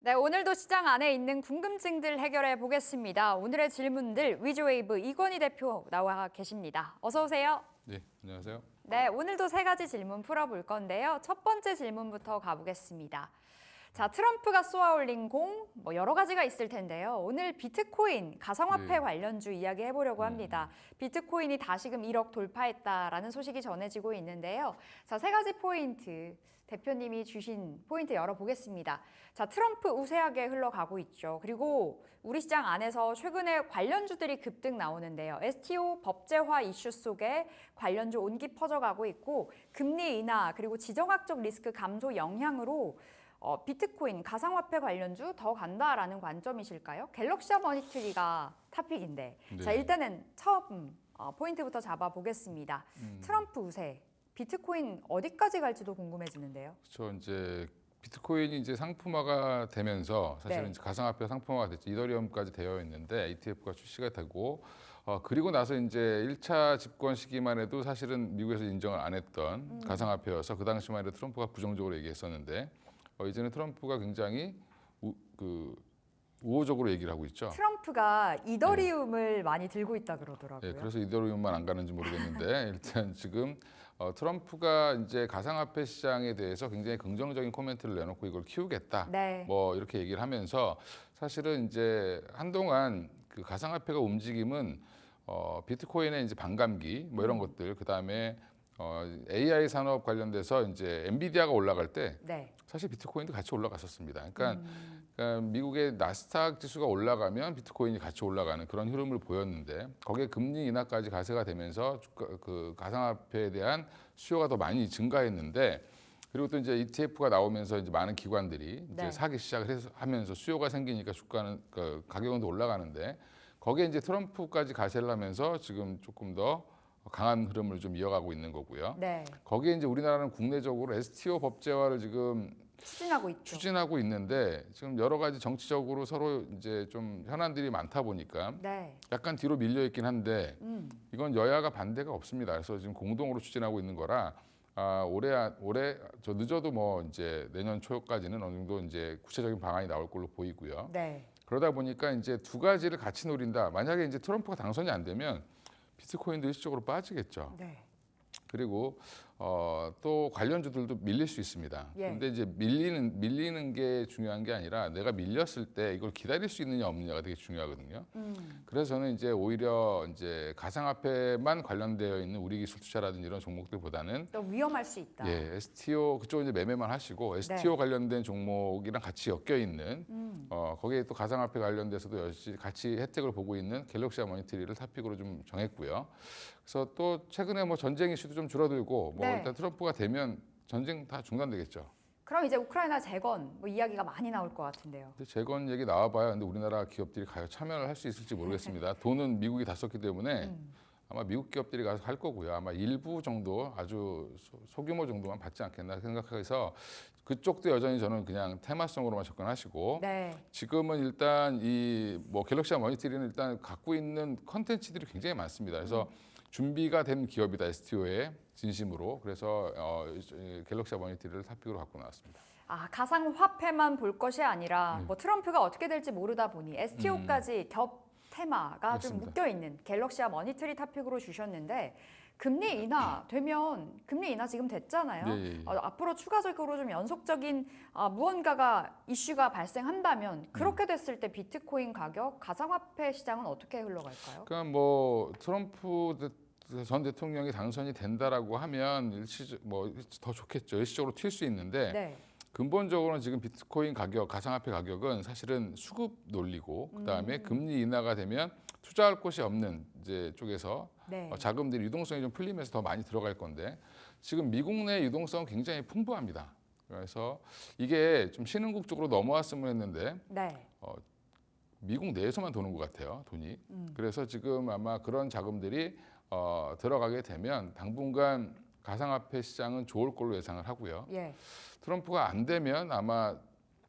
네, 오늘도 시장 안에 있는 궁금증들 해결해 보겠습니다. 오늘의 질문들 위즈웨이브 이건희 대표 나와 계십니다. 어서 오세요. 네, 안녕하세요. 네, 오늘도 세 가지 질문 풀어볼 건데요. 첫 번째 질문부터 가보겠습니다. 자, 트럼프가 쏘아올린 공, 여러 가지가 있을 텐데요. 오늘 비트코인, 가상화폐 네. 관련주 이야기 해보려고 합니다. 비트코인이 다시금 1억 돌파했다라는 소식이 전해지고 있는데요. 자, 세 가지 포인트, 대표님이 주신 포인트 열어보겠습니다. 자, 트럼프 우세하게 흘러가고 있죠. 그리고 우리 시장 안에서 최근에 관련주들이 급등 나오는데요. STO 법제화 이슈 속에 관련주 온기 퍼져가고 있고 금리 인하 그리고 지정학적 리스크 감소 영향으로 비트코인, 가상화폐 관련주 더 간다라는 관점이실까요? 갤럭시아 머니트리가 탑픽인데 네. 자 일단은 처음 포인트부터 잡아보겠습니다. 트럼프 우세, 비트코인 어디까지 갈지도 궁금해지는데요. 그렇죠. 이제 비트코인이 이제 상품화가 되면서 사실은 네. 이제 가상화폐 상품화가 됐죠. 이더리움까지 되어 있는데 ETF가 출시가 되고 그리고 나서 이제 1차 집권 시기만 해도 사실은 미국에서 인정을 안 했던 가상화폐여서 그 당시만 해도 트럼프가 부정적으로 얘기했었는데 이제는 트럼프가 굉장히 우호적으로 얘기를 하고 있죠. 트럼프가 이더리움을 많이 들고 있다 그러더라고요. 네, 그래서 이더리움만 안 가는지 모르겠는데 일단 지금 트럼프가 이제 가상화폐 시장에 대해서 굉장히 긍정적인 코멘트를 내놓고 이걸 키우겠다. 네. 뭐 이렇게 얘기를 하면서 사실은 이제 한동안 그 가상화폐가 움직임은 비트코인의 이제 반감기 뭐 이런 것들 그다음에 AI 산업 관련돼서 이제 엔비디아가 올라갈 때 네. 사실 비트코인도 같이 올라갔었습니다. 그러니까 미국의 나스닥 지수가 올라가면 비트코인이 같이 올라가는 그런 흐름을 보였는데 거기에 금리 인하까지 가세가 되면서 그 가상화폐에 대한 수요가 더 많이 증가했는데 그리고 또 이제 ETF가 나오면서 이제 많은 기관들이 이제 네. 사기 시작을 하면서 수요가 생기니까 주가는 가격은 더 올라가는데 거기에 이제 트럼프까지 가세를 하면서 지금 조금 더 강한 흐름을 좀 이어가고 있는 거고요. 네. 거기에 이제 우리나라는 국내적으로 STO 법제화를 지금 추진하고 있죠. 추진하고 있는데 지금 여러 가지 정치적으로 서로 이제 좀 현안들이 많다 보니까 네. 약간 뒤로 밀려 있긴 한데 이건 여야가 반대가 없습니다. 그래서 지금 공동으로 추진하고 있는 거라 올해 저 늦어도 뭐 이제 내년 초까지는 어느 정도 이제 구체적인 방안이 나올 걸로 보이고요. 네. 그러다 보니까 이제 두 가지를 같이 노린다. 만약에 이제 트럼프가 당선이 안 되면 비트코인도 일시적으로 빠지겠죠. 네. 그리고 또 관련주들도 밀릴 수 있습니다. 예. 그런데 이제 밀리는 게 중요한 게 아니라 내가 밀렸을 때 이걸 기다릴 수 있느냐 없느냐가 되게 중요하거든요. 그래서 저는 이제 오히려 이제 가상화폐만 관련되어 있는 우리기술투자라든지 이런 종목들보다는 또 위험할 수 있다. 예, STO 그쪽 이제 매매만 하시고 STO 관련된 종목이랑 같이 엮여 있는 거기에 또 가상화폐 관련돼서도 역시 같이 혜택을 보고 있는 갤럭시아 머니터리를 탑픽으로 좀 정했고요. 그래서 또 최근에 뭐 전쟁 이슈도 좀 줄어들고 뭐 네. 일단 트럼프가 되면 전쟁 다 중단되겠죠. 그럼 이제 우크라이나 재건 이야기가 많이 나올 것 같은데요. 근데 재건 얘기 나와봐야 근데 우리나라 기업들이 가서 참여를 할 수 있을지 모르겠습니다. 돈은 미국이 다 썼기 때문에 아마 미국 기업들이 가서 할 거고요. 아마 일부 정도 아주 소규모 정도만 받지 않겠나 생각해서 그쪽도 여전히 저는 그냥 테마성으로만 접근하시고 네. 지금은 일단 이 뭐 갤럭시아 머니터리는 일단 갖고 있는 컨텐츠들이 굉장히 많습니다. 그래서 준비가 된 기업이다 STO에 진심으로 그래서 갤럭시아 머니터리를 탑픽으로 갖고 나왔습니다. 가상화폐만 볼 것이 아니라 트럼프가 어떻게 될지 모르다 보니 STO까지 겹 테마가 좀 맞습니다. 묶여 있는 갤럭시아 머니터리 탑픽으로 주셨는데 금리 인하 되면 금리 인하 지금 됐잖아요. 예, 예, 예. 앞으로 추가적으로 좀 연속적인 무언가가 이슈가 발생한다면 그렇게 됐을 때 비트코인 가격, 가상화폐 시장은 어떻게 흘러갈까요? 그러니까 뭐 트럼프 전 대통령이 당선이 된다라고 하면 더 좋겠죠. 일시적으로 튈 수 있는데 네. 근본적으로는 지금 비트코인 가격, 가상화폐 가격은 사실은 수급 논리고 그다음에 금리 인하가 되면 투자할 곳이 없는 이제 쪽에서 네. 자금들이 유동성이 좀 풀리면서 더 많이 들어갈 건데 지금 미국 내 유동성은 굉장히 풍부합니다. 그래서 이게 좀 신흥국 쪽으로 넘어왔으면 했는데 네. 미국 내에서만 도는 것 같아요, 돈이. 그래서 지금 아마 그런 자금들이 들어가게 되면 당분간 가상화폐 시장은 좋을 걸로 예상을 하고요. 예. 트럼프가 안 되면 아마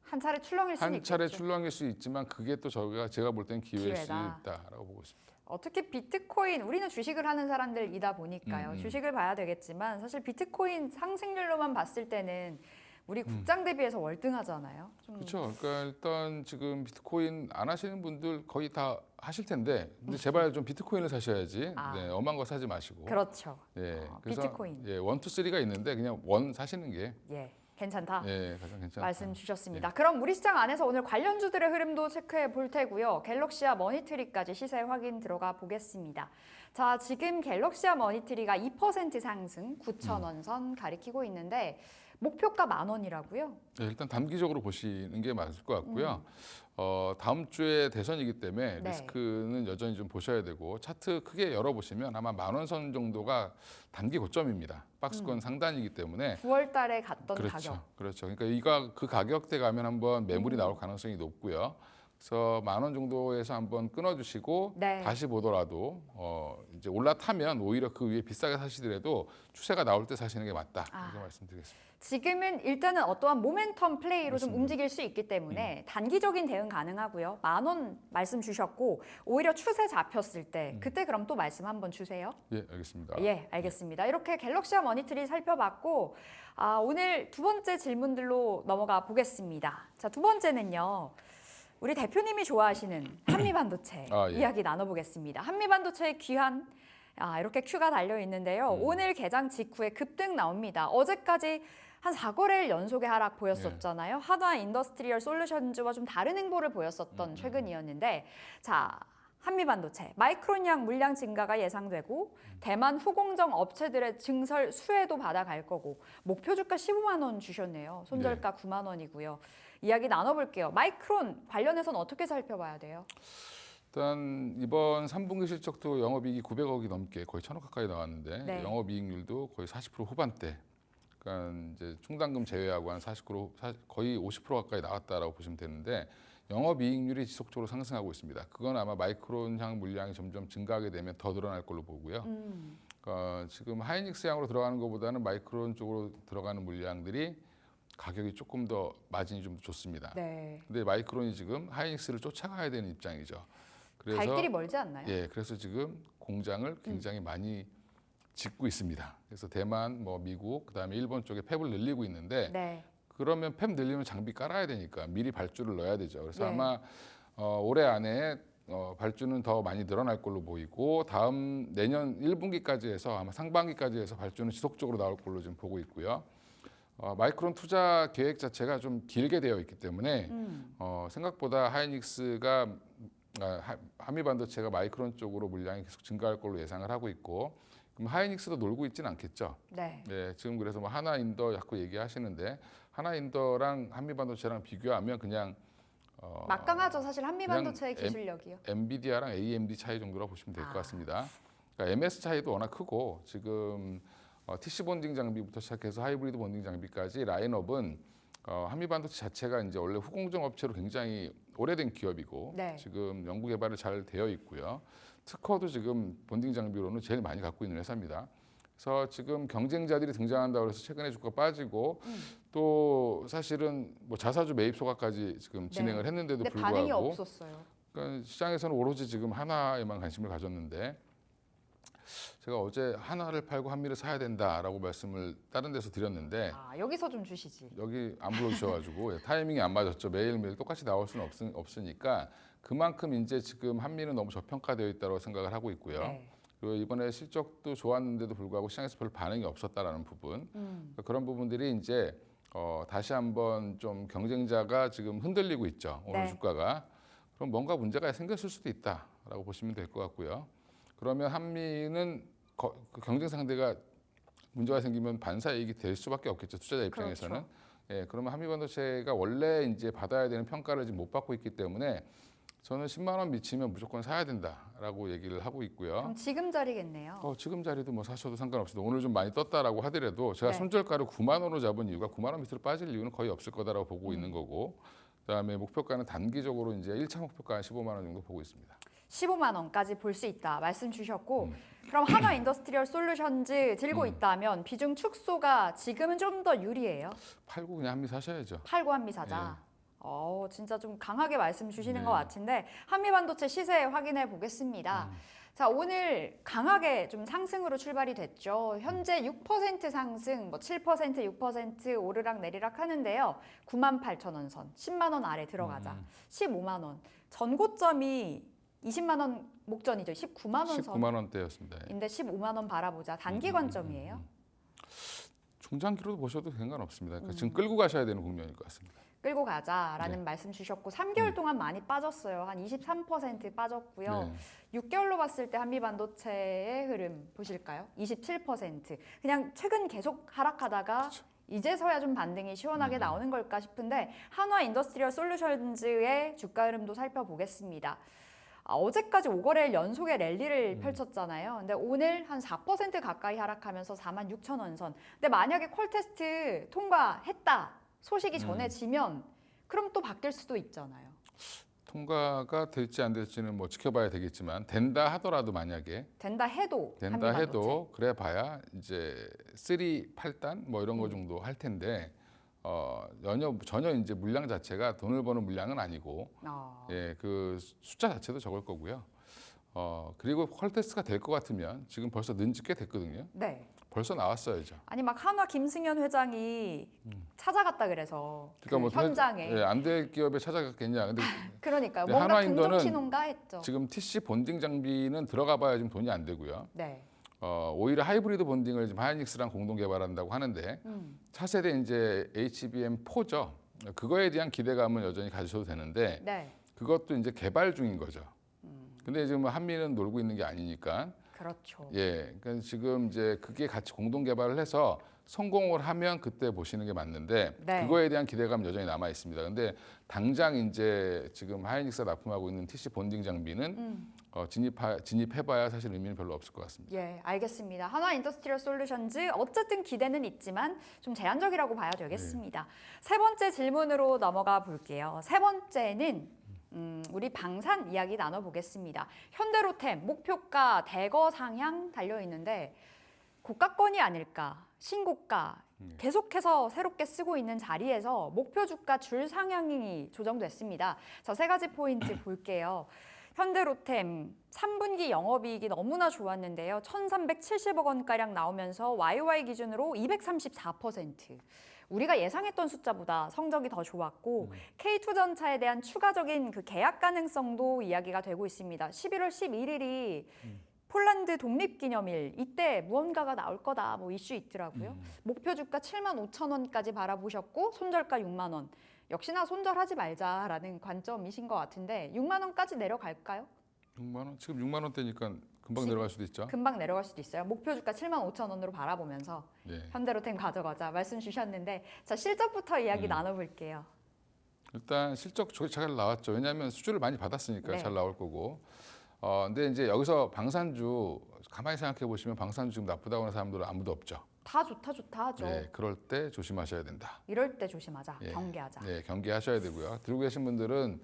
한 차례 출렁일 수는 한 차례 있겠죠. 출렁일 수 있지만 그게 또 제가 볼 때는 기회일 수 기회다. 있다라고 보고 있습니다. 특히 비트코인, 우리는 주식을 하는 사람들이다 보니까요. 주식을 봐야 되겠지만 사실 비트코인 상승률로만 봤을 때는 우리 국장 대비해서 월등하잖아요. 좀 그렇죠. 그러니까 일단 지금 비트코인 안 하시는 분들 거의 다 하실 텐데, 근데 제발 좀 비트코인을 사셔야지. 아. 네, 엄한 거 사지 마시고. 그렇죠. 예, 비트코인. 예, 1, 2, 3가 있는데 그냥 원 사시는 게 예, 괜찮다. 예, 가장 괜찮다. 말씀 주셨습니다. 그럼 우리 시장 안에서 오늘 관련주들의 흐름도 체크해 볼 테고요. 갤럭시와 머니트리까지 시세 확인 들어가 보겠습니다. 자, 지금 갤럭시와 머니트리가 2% 상승 9,000원 선 가리키고 있는데 목표가 10,000원이라고요? 네, 일단 단기적으로 보시는 게 맞을 것 같고요. 다음 주에 대선이기 때문에 네. 리스크는 여전히 좀 보셔야 되고, 차트 크게 열어보시면 아마 10,000원 선 정도가 단기 고점입니다. 박스권 상단이기 때문에. 9월 달에 갔던 그렇죠. 가격. 그렇죠. 그러니까 이가 그 가격대 가면 한번 매물이 나올 가능성이 높고요. 그래서 10,000원 정도에서 한번 끊어주시고 네. 다시 보더라도 이제 올라타면 오히려 그 위에 비싸게 사시더라도 추세가 나올 때 사시는 게 맞다. 이렇게 말씀드리겠습니다. 지금은 일단은 어떠한 모멘텀 플레이로 좀 맞습니다. 움직일 수 있기 때문에 단기적인 대응 가능하고요. 10,000원 말씀 주셨고 오히려 추세 잡혔을 때 그때 그럼 또 말씀 한번 주세요. 예, 알겠습니다. 예, 알겠습니다. 이렇게 갤럭시와 머니트리 살펴봤고 오늘 두 번째 질문들로 넘어가 보겠습니다. 자, 두 번째는요. 우리 대표님이 좋아하시는 한미반도체 아, 예. 이야기 나눠보겠습니다. 한미반도체의 귀한 이렇게 큐가 달려 있는데요. 오늘 개장 직후에 급등 나옵니다. 어제까지 한 4거래일 연속의 하락 보였었잖아요. 한화 인더스트리얼 솔루션즈와 좀 다른 행보를 보였었던 최근이었는데 자, 한미반도체 마이크론양 물량 증가가 예상되고 대만 후공정 업체들의 증설 수혜도 받아갈 거고 목표 주가 15만 원 주셨네요. 손절가 9만 원이고요. 이야기 나눠볼게요. 마이크론 관련해서는 어떻게 살펴봐야 돼요? 일단 이번 3분기 실적도 영업이익이 900억이 넘게 거의 1,000억 가까이 나왔는데 네. 영업이익률도 거의 40% 후반대. 그러니까 이제 충당금 제외하고 한 40% 거의 50% 가까이 나왔다라고 보시면 되는데 영업이익률이 지속적으로 상승하고 있습니다. 그건 아마 마이크론향 물량이 점점 증가하게 되면 더 늘어날 걸로 보고요. 지금 하이닉스 향으로 들어가는 것보다는 마이크론 쪽으로 들어가는 물량들이 가격이 조금 더 마진이 좀 좋습니다. 네. 근데 마이크론이 지금 하이닉스를 쫓아가야 되는 입장이죠. 그래서 갈 길이 멀지 않나요? 예, 그래서 지금 공장을 굉장히 많이 짓고 있습니다. 그래서 대만, 뭐 미국, 그다음에 일본 쪽에 팹을 늘리고 있는데 네. 그러면 팹 늘리면 장비 깔아야 되니까 미리 발주를 넣어야 되죠. 그래서 네. 아마 올해 안에 발주는 더 많이 늘어날 걸로 보이고 다음 내년 1분기까지 해서 아마 상반기까지 해서 발주는 지속적으로 나올 걸로 지금 보고 있고요. 마이크론 투자 계획 자체가 좀 길게 되어 있기 때문에 생각보다 하이닉스가 한미반도체가 마이크론 쪽으로 물량이 계속 증가할 걸로 예상을 하고 있고 그럼 하이닉스도 놀고 있지는 않겠죠. 네. 네, 지금 그래서 뭐 하나인더 자꾸 얘기하시는데 하나인더랑 한미반도체랑 비교하면 그냥 막강하죠. 사실 한미반도체의 그냥 기술력이요. 엔비디아랑 AMD 차이 정도라고 보시면 될 것 같습니다. 그러니까 MS 차이도 워낙 크고 지금 TC 본딩 장비부터 시작해서 하이브리드 본딩 장비까지 라인업은 한미반도체 자체가 이제 원래 후공정 업체로 굉장히 오래된 기업이고 네. 지금 연구 개발이 잘 되어 있고요. 특허도 지금 본딩 장비로는 제일 많이 갖고 있는 회사입니다. 그래서 지금 경쟁자들이 등장한다고 해서 최근에 주가 빠지고 또 사실은 뭐 자사주 매입 소각까지 지금 진행을 했는데도 근데 불구하고 반응이 없었어요. 그러니까 시장에서는 오로지 지금 하나에만 관심을 가졌는데 제가 어제 하나를 팔고 한미를 사야 된다라고 말씀을 다른 데서 드렸는데 여기서 좀 주시지. 여기 안 불러주셔가지고 타이밍이 안 맞았죠. 매일매일 똑같이 나올 수는 없으니까 그만큼 이제 지금 한미는 너무 저평가되어 있다고 생각을 하고 있고요. 네. 그리고 이번에 실적도 좋았는데도 불구하고 시장에서 별 반응이 없었다라는 부분 그러니까 그런 부분들이 이제 다시 한번 좀 경쟁자가 지금 흔들리고 있죠. 오늘 네. 주가가 그럼 뭔가 문제가 생겼을 수도 있다라고 보시면 될 것 같고요. 그러면 한미는 그 경쟁 상대가 문제가 생기면 반사이익이 될 수밖에 없겠죠. 투자자 입장에서는. 그렇죠. 예, 그러면 한미반도체가 원래 이제 받아야 되는 평가를 지금 못 받고 있기 때문에 저는 10만 원 미치면 무조건 사야 된다라고 얘기를 하고 있고요. 그럼 지금 자리겠네요. 지금 자리도 뭐 사셔도 상관없습니다. 오늘 좀 많이 떴다라고 하더라도 제가 네. 손절가를 9만 원으로 잡은 이유가 9만 원 밑으로 빠질 이유는 거의 없을 거다라고 보고 있는 거고 그다음에 목표가는 단기적으로 이제 1차 목표가 한 15만 원 정도 보고 있습니다. 15만 원까지 볼 수 있다 말씀 주셨고 그럼 한화 인더스트리얼 솔루션즈 들고 있다면 비중 축소가 지금은 좀 더 유리해요. 팔고 그냥 한미 사셔야죠. 팔고 한미 사자. 진짜 좀 강하게 말씀 주시는 네. 것 같은데 한미 반도체 시세 확인해 보겠습니다. 자, 오늘 강하게 좀 상승으로 출발이 됐죠. 현재 6% 상승, 뭐 7%, 6% 오르락 내리락 하는데요. 98,000원 선, 10만 원 아래 들어가자. 15만 원. 전고점이 20만 원 목전이죠. 19만 원 19만 원대였습니다. 예. 인데 15만 원 바라보자. 단기 관점이에요. 중장기로도 보셔도 상관없습니다. 그러니까 지금 끌고 가셔야 되는 국면일 것 같습니다. 끌고 가자라는 네. 말씀 주셨고 3개월 동안 많이 빠졌어요. 한 23% 빠졌고요. 네. 6개월로 봤을 때 한미반도체의 흐름 보실까요? 27%. 그냥 최근 계속 하락하다가 그렇죠. 이제서야 좀 반등이 시원하게 나오는 걸까 싶은데 한화 인더스트리얼 솔루션즈의 주가 흐름도 살펴보겠습니다. 어제까지 5거래일 연속의 랠리를 펼쳤잖아요. 근데 오늘 한 4% 가까이 하락하면서 46,000원 선. 근데 만약에 콜테스트 통과했다. 소식이 전해지면 그럼 또 바뀔 수도 있잖아요. 통과가 될지 안 될지는 뭐 지켜봐야 되겠지만 된다 하더라도 만약에 된다 해도 된다 한미반도체. 해도 그래 봐야 이제 3, 8단 뭐 이런 거 정도 할 텐데 전혀 이제 물량 자체가 돈을 버는 물량은 아니고 예, 그 숫자 자체도 적을 거고요. 그리고 퀄테스트가 될 것 같으면 지금 벌써 는지 꽤 됐거든요. 네. 벌써 나왔어야죠. 아니 막 한화 김승현 회장이 찾아갔다 그래서 그러니까 그 현장에 예, 안 될 기업에 찾아갔겠냐. 근데 그러니까요. 근데 뭔가 한화인더는 금동치논가 했죠. 지금 TC 본딩 장비는 들어가 봐야 지금 돈이 안 되고요. 네. 오히려 하이브리드 본딩을 지금 하이닉스랑 공동 개발한다고 하는데 차세대 이제 HBM4죠. 그거에 대한 기대감은 여전히 가지셔도 되는데 네. 그것도 이제 개발 중인 거죠. 근데 지금 한미는 놀고 있는 게 아니니까 그렇죠. 예, 그러니까 지금 이제 그게 같이 공동 개발을 해서 성공을 하면 그때 보시는 게 맞는데 네. 그거에 대한 기대감 여전히 남아 있습니다. 근데 당장 이제 지금 하이닉스가 납품하고 있는 TC 본딩 장비는 진입해봐야 사실 의미는 별로 없을 것 같습니다. 예, 알겠습니다. 한화 인더스트리얼 솔루션즈 어쨌든 기대는 있지만 좀 제한적이라고 봐야 되겠습니다. 세 번째 질문으로 넘어가 볼게요. 세 번째는 우리 방산 이야기 나눠보겠습니다. 현대로템 목표가 대거 상향 달려 있는데 고가권이 아닐까, 신고가 계속해서 새롭게 쓰고 있는 자리에서 목표 주가 줄 상향이 조정됐습니다. 자, 세 가지 포인트 볼게요. 현대로템 3분기 영업이익이 너무나 좋았는데요. 1,370억 원가량 나오면서 YY 기준으로 234%. 우리가 예상했던 숫자보다 성적이 더 좋았고 K2전차에 대한 추가적인 그 계약 가능성도 이야기가 되고 있습니다. 11월 11일이 폴란드 독립기념일 이때 무언가가 나올 거다 뭐 이슈 있더라고요. 목표 주가 75,000원까지 바라보셨고 손절가 6만 원. 역시나 손절하지 말자라는 관점이신 것 같은데 6만 원까지 내려갈까요? 6만 원? 지금 6만 원대니까 금방 내려갈 수도 있죠. 금방 내려갈 수도 있어요. 목표 주가 75,000원으로 바라보면서 예. 현대로템 가져가자 말씀 주셨는데 자 실적부터 이야기 나눠볼게요. 일단 실적 잘 나왔죠. 왜냐하면 수주를 많이 받았으니까 네. 잘 나올 거고. 근데 이제 여기서 방산주 가만히 생각해 보시면 방산주 지금 나쁘다고 하는 사람들은 아무도 없죠. 다 좋다 하죠. 예, 그럴 때 조심하셔야 된다. 이럴 때 조심하자. 예. 경계하자. 네, 경계하셔야 되고요. 들고 계신 분들은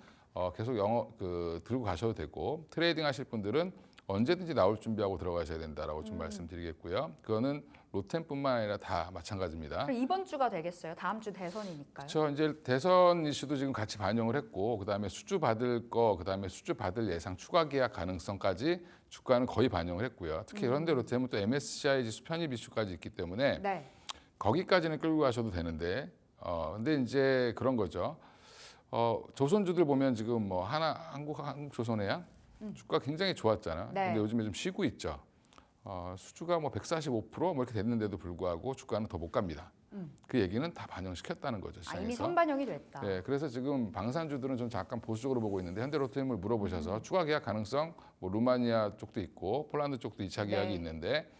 계속 들고 가셔도 되고 트레이딩 하실 분들은 언제든지 나올 준비하고 들어가셔야 된다라고 좀 말씀드리겠고요. 그거는 로템뿐만 아니라 다 마찬가지입니다. 그럼 이번 주가 되겠어요. 다음 주 대선이니까요. 그렇죠. 이제 대선 이슈도 지금 같이 반영을 했고, 그다음에 수주 받을 거, 그다음에 수주 받을 예상 추가 계약 가능성까지 주가는 거의 반영을 했고요. 특히 현대로템은 또 MSCI 지수 편입 이슈까지 있기 때문에 네. 거기까지는 끌고 가셔도 되는데, 근데 이제 그런 거죠. 조선주들 보면 지금 뭐 한국조선해양 주가 굉장히 좋았잖아. 네. 근데 요즘에 좀 쉬고 있죠. 수주가 뭐 145%뭐 이렇게 됐는데도 불구하고 주가는 더 못 갑니다. 그 얘기는 다 반영시켰다는 거죠, 시장에서. 이미 선반영이 됐다. 네, 그래서 지금 방산주들은 좀 잠깐 보수적으로 보고 있는데 현대로템을 물어보셔서 추가 계약 가능성, 뭐 루마니아 쪽도 있고 폴란드 쪽도 2차 계약이 네. 있는데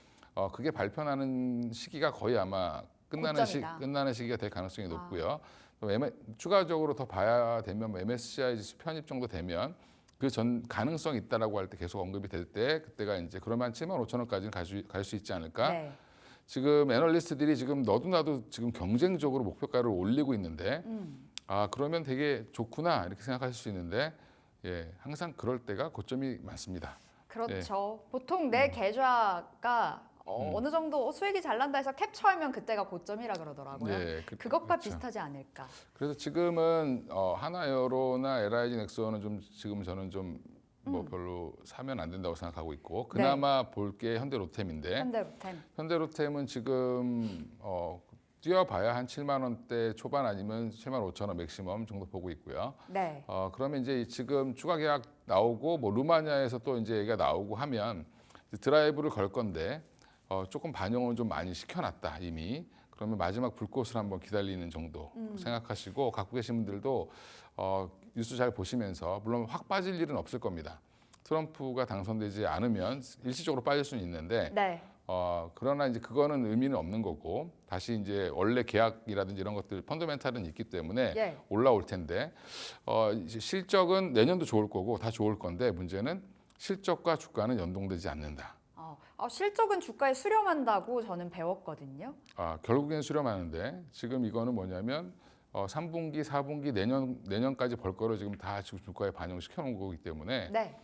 그게 발표나는 시기가 거의 아마 고점이다. 끝나는 시기가 될 가능성이 높고요. 또 추가적으로 더 봐야 되면 뭐 MSCI 지수 편입 정도 되면 그 전 가능성이 있다라고 할 때 계속 언급이 될 때 그때가 이제 그러면 75,000원까지는 갈 수 있지 않을까? 네. 지금 애널리스트들이 지금 너도 나도 지금 경쟁적으로 목표가를 올리고 있는데 그러면 되게 좋구나 이렇게 생각하실 수 있는데 예, 항상 그럴 때가 고점이 많습니다. 그렇죠. 보통 내 계좌가 어느 정도 수익이 잘 난다 해서 캡처하면 그때가 고점이라 그러더라고요. 예, 그것과 그렇죠. 비슷하지 않을까. 그래서 지금은 하나여로나 LIG 넥스원은 좀 지금 저는 좀 뭐 별로 사면 안 된다고 생각하고 있고 그나마 볼 게 현대로템인데 현대로템. 현대로템은 지금 뛰어봐야 한 7만 원대 초반 아니면 7만 5천 원 맥시멈 정도 보고 있고요. 네. 그러면 이제 지금 추가 계약 나오고 뭐 루마니아에서 또 이제 얘기가 나오고 하면 이제 드라이브를 걸 건데 조금 반영을 좀 많이 시켜놨다 이미. 그러면 마지막 불꽃을 한번 기다리는 정도 생각하시고 갖고 계신 분들도 뉴스 잘 보시면서 물론 확 빠질 일은 없을 겁니다. 트럼프가 당선되지 않으면 일시적으로 빠질 수는 있는데 네. 그러나 이제 그거는 의미는 없는 거고 다시 이제 원래 계약이라든지 이런 것들 펀더멘탈은 있기 때문에 예. 올라올 텐데 이제 실적은 내년도 좋을 거고 다 좋을 건데 문제는 실적과 주가는 연동되지 않는다. 실적은 주가에 수렴한다고 저는 배웠거든요. 결국엔 수렴하는데 지금 이거는 뭐냐면 3분기, 4분기 내년까지 벌 거를 지금 다 지금 주가에 반영시켜 놓은 거기 때문에 네.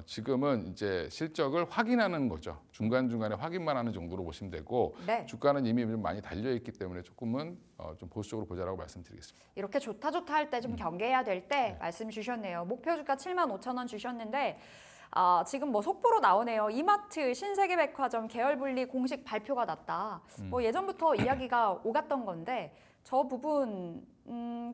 지금은 이제 실적을 확인하는 거죠. 중간중간에 확인만 하는 정도로 보시면 되고 네. 주가는 이미 좀 많이 달려 있기 때문에 조금은 좀 보수적으로 보자라고 말씀드리겠습니다. 이렇게 좋다 할 때 좀 경계해야 될 때 말씀 주셨네요. 목표 주가 7만 5천 원 주셨는데 지금 뭐 속보로 나오네요. 이마트, 신세계백화점 계열 분리 공식 발표가 났다. 뭐 예전부터 이야기가 오갔던 건데 저 부분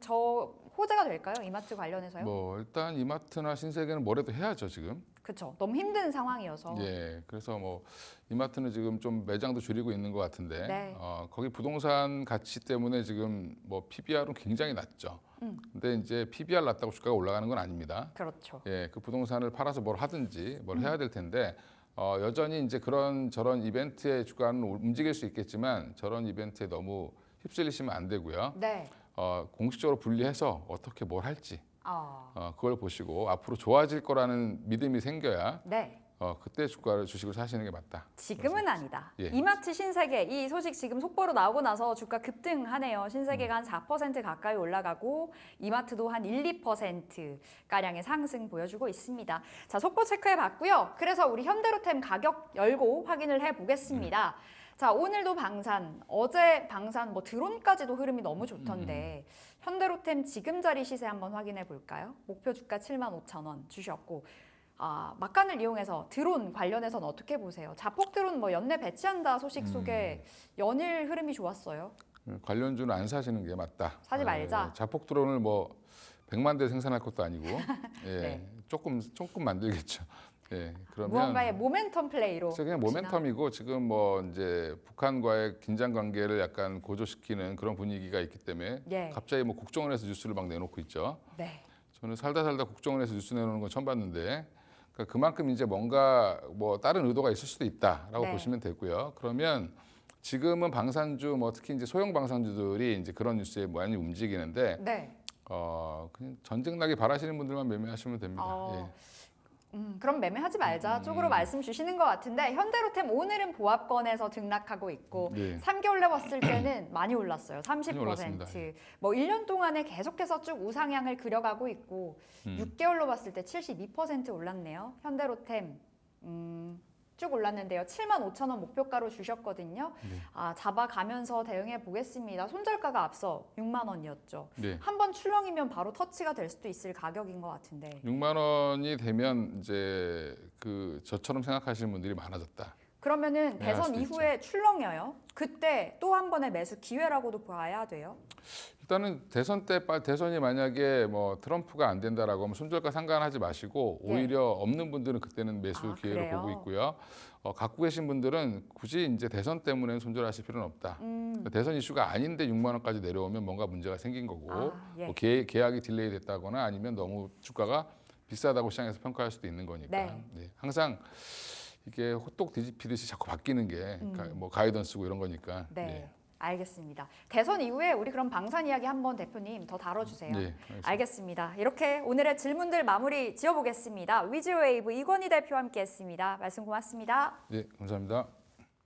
저 호재가 될까요? 이마트 관련해서요? 뭐 일단 이마트나 신세계는 뭐라도 해야죠 지금. 그렇죠. 너무 힘든 상황이어서. 예, 그래서 뭐 이마트는 지금 좀 매장도 줄이고 있는 것 같은데 네. 거기 부동산 가치 때문에 지금 뭐 PBR은 굉장히 낮죠. 근데 이제 PBR 낮다고 주가가 올라가는 건 아닙니다. 그렇죠. 예, 그 부동산을 팔아서 뭘 하든지 뭘 해야 될 텐데 여전히 이제 그런 저런 이벤트의 주가는 움직일 수 있겠지만 저런 이벤트에 너무 휩쓸리시면 안 되고요. 네. 공식적으로 분리해서 어떻게 뭘 할지 아, 그걸 보시고 앞으로 좋아질 거라는 믿음이 생겨야 네. 그때 주식을 사시는 게 맞다. 지금은 아니다. 예. 이마트 신세계 이 소식 지금 속보로 나오고 나서 주가 급등하네요. 신세계가 한 4% 가까이 올라가고 이마트도 한 1, 2% 가량의 상승 보여주고 있습니다. 자, 속보 체크해 봤고요. 그래서 우리 현대로템 가격 열고 확인을 해 보겠습니다. 자, 오늘도 방산, 어제 방산, 뭐 드론까지도 흐름이 너무 좋던데 현대로템 지금 자리 시세 한번 확인해 볼까요? 목표 주가 7만 5천 원 주셨고 막간을 이용해서 드론 관련해서는 어떻게 보세요? 자폭 드론 뭐 연내 배치한다 소식 속에 연일 흐름이 좋았어요. 관련주는 안 사시는 게 맞다. 사지 말자. 자폭 드론을 뭐 100만 대 생산할 것도 아니고 예, 네. 조금 만들겠죠. 예, 그러면 무언가의 모멘텀 플레이로. 그래서 그냥 보시나? 모멘텀이고 지금 뭐 이제 북한과의 긴장 관계를 약간 고조시키는 그런 분위기가 있기 때문에 예. 갑자기 뭐 국정원에서 뉴스를 막 내놓고 있죠. 네. 저는 살다 국정원에서 뉴스 내놓는 건 처음 봤는데 그러니까 그만큼 이제 뭔가 뭐 다른 의도가 있을 수도 있다라고 네. 보시면 되고요. 그러면 지금은 방산주 뭐 특히 이제 소형 방산주들이 이제 그런 뉴스에 많이 움직이는데 네. 그냥 전쟁 나기 바라시는 분들만 매매하시면 됩니다. 어, 예. 그럼 매매하지 말자 쪽으로 말씀 주시는 것 같은데 현대로템 오늘은 보합권에서 등락하고 있고 네. 3개월내 봤을 때는 많이 올랐어요. 30%. 많이 올랐습니다. 뭐 1년 동안에 계속해서 쭉 우상향을 그려가고 있고 6개월로 봤을 때 72% 올랐네요. 현대로템 쭉 올랐는데요. 7만 5천 원 목표가로 주셨거든요. 네. 잡아가면서 대응해 보겠습니다. 손절가가 앞서 6만 원이었죠. 네. 한번 출렁이면 바로 터치가 될 수도 있을 가격인 것 같은데. 6만 원이 되면 이제 그 저처럼 생각하시는 분들이 많아졌다. 그러면은 네, 대선 할 수도 이후에 출렁여요. 그때 또 한 번의 매수 기회라고도 봐야 돼요. 일단은 대선 때 대선이 만약에 뭐 트럼프가 안 된다라고 하면 손절가 상관하지 마시고 예. 오히려 없는 분들은 그때는 매수 기회를 그래요? 보고 있고요. 갖고 계신 분들은 굳이 이제 대선 때문에 손절하실 필요는 없다. 대선 이슈가 아닌데 6만 원까지 내려오면 뭔가 문제가 생긴 거고 예. 뭐 계약이 딜레이 됐다거나 아니면 너무 주가가 비싸다고 시장에서 평가할 수도 있는 거니까 네. 네. 항상 이게 호떡 뒤집히듯이 자꾸 바뀌는 게 뭐 가이던스고 이런 거니까. 네. 네. 알겠습니다. 대선 이후에 우리 그럼 방산 이야기 한번 대표님 더 다뤄주세요. 네, 알겠습니다. 이렇게 오늘의 질문들 마무리 지어보겠습니다. 위즈웨이브 이건희 대표와 함께했습니다. 말씀 고맙습니다. 네, 감사합니다.